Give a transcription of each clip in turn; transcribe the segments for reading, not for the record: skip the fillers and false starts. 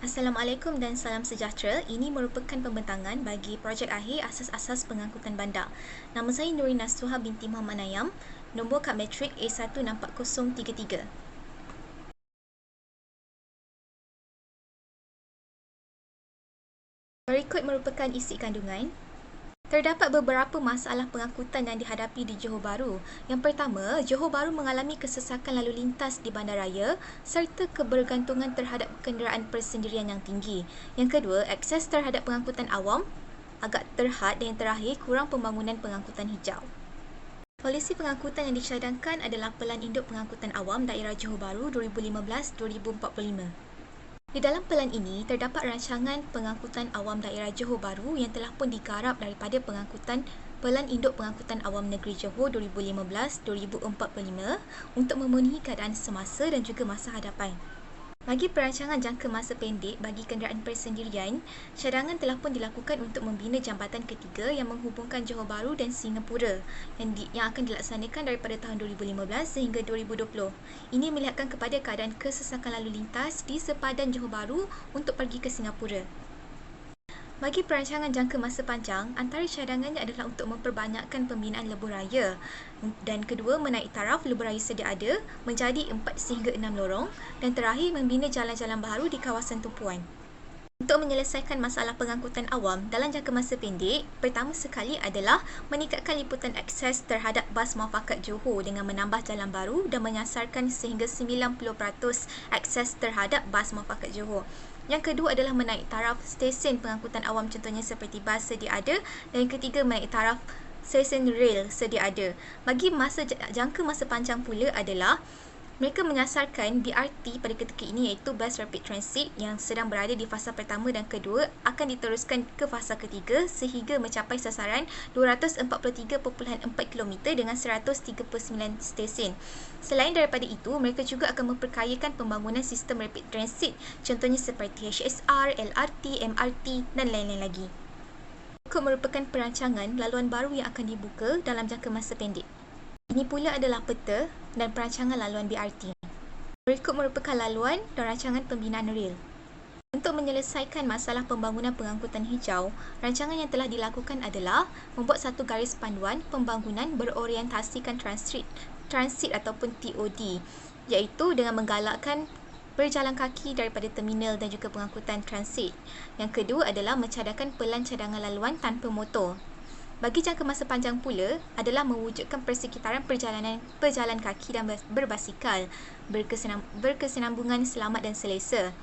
Assalamualaikum dan salam sejahtera. Ini merupakan pembentangan bagi projek akhir asas-asas pengangkutan bandar. Nama saya Nurin Nasuha binti Muhammad Nayam, nombor kad matrik A16033. Berikut merupakan isi kandungan. Terdapat beberapa masalah pengangkutan yang dihadapi di Johor Bahru. Yang pertama, Johor Bahru mengalami kesesakan lalu lintas di bandaraya serta kebergantungan terhadap kenderaan persendirian yang tinggi. Yang kedua, akses terhadap pengangkutan awam agak terhad dan yang terakhir, kurang pembangunan pengangkutan hijau. Polisi pengangkutan yang dicadangkan adalah Pelan Induk Pengangkutan Awam Daerah Johor Bahru 2015-2045. Di dalam pelan ini, terdapat rancangan pengangkutan awam daerah Johor Bahru yang telah pun digarap daripada Pelan Induk Pengangkutan Awam Negeri Johor 2015-2045 untuk memenuhi keadaan semasa dan juga masa hadapan. Bagi perancangan jangka masa pendek bagi kenderaan persendirian, cadangan telah pun dilakukan untuk membina jambatan ketiga yang menghubungkan Johor Bahru dan Singapura yang akan dilaksanakan daripada tahun 2015 sehingga 2020. Ini melihatkan kepada keadaan kesesakan lalu lintas di sepadan Johor Bahru untuk pergi ke Singapura. Bagi perancangan jangka masa panjang, antara cadangannya adalah untuk memperbanyakkan pembinaan lebuh raya dan kedua, menaik taraf lebuh raya sedia ada menjadi 4 sehingga 6 lorong dan terakhir, membina jalan-jalan baru di kawasan tumpuan. Untuk menyelesaikan masalah pengangkutan awam dalam jangka masa pendek, pertama sekali adalah meningkatkan liputan akses terhadap bas muafakat Johor dengan menambah jalan baru dan menyasarkan sehingga 90% akses terhadap bas muafakat Johor. Yang kedua adalah menaik taraf stesen pengangkutan awam contohnya seperti bas sedia ada dan yang ketiga menaik taraf stesen rel sedia ada. Bagi jangka masa panjang pula adalah mereka menyasarkan BRT pada ketika ini iaitu Bus Rapid Transit yang sedang berada di fasa pertama dan kedua akan diteruskan ke fasa ketiga sehingga mencapai sasaran 243.4 km dengan 139 stesen. Selain daripada itu, mereka juga akan memperkayakan pembangunan sistem Rapid Transit contohnya seperti HSR, LRT, MRT dan lain-lain lagi. Berikut merupakan perancangan laluan baru yang akan dibuka dalam jangka masa pendek. Ini pula adalah peta dan perancangan laluan BRT. Berikut merupakan laluan dan rancangan pembinaan rel. Untuk menyelesaikan masalah pembangunan pengangkutan hijau, rancangan yang telah dilakukan adalah membuat satu garis panduan pembangunan berorientasikan transit ataupun TOD, iaitu dengan menggalakkan berjalan kaki daripada terminal dan juga pengangkutan transit. Yang kedua adalah mencadangkan pelan cadangan laluan tanpa motor. Bagi jangka masa panjang pula adalah mewujudkan persekitaran pejalan kaki dan berbasikal berkesinambungan selamat dan selesa.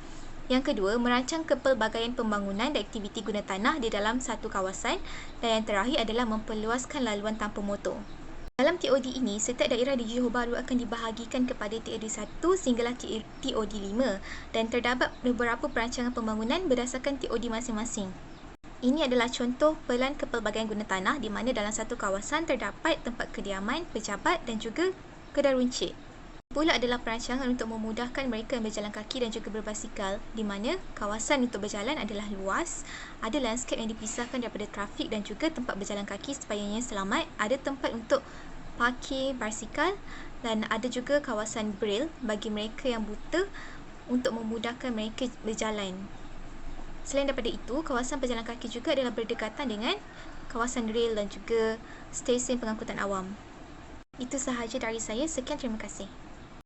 Yang kedua, merancang kepelbagaian pembangunan dan aktiviti guna tanah di dalam satu kawasan dan yang terakhir adalah memperluaskan laluan tanpa motor. Dalam TOD ini, setiap daerah di Johor Bahru akan dibahagikan kepada TOD 1 sehinggalah TOD 5 dan terdapat beberapa perancangan pembangunan berdasarkan TOD masing-masing. Ini adalah contoh pelan kepelbagaian guna tanah di mana dalam satu kawasan terdapat tempat kediaman, pejabat dan juga kedai runcit. Pula adalah perancangan untuk memudahkan mereka yang berjalan kaki dan juga berbasikal di mana kawasan untuk berjalan adalah luas, ada landscape yang dipisahkan daripada trafik dan juga tempat berjalan kaki supaya ianya selamat, ada tempat untuk parkir basikal dan ada juga kawasan braille bagi mereka yang buta untuk memudahkan mereka berjalan. Selain daripada itu, kawasan pejalan kaki juga adalah berdekatan dengan kawasan rel dan juga stesen pengangkutan awam. Itu sahaja dari saya. Sekian, terima kasih.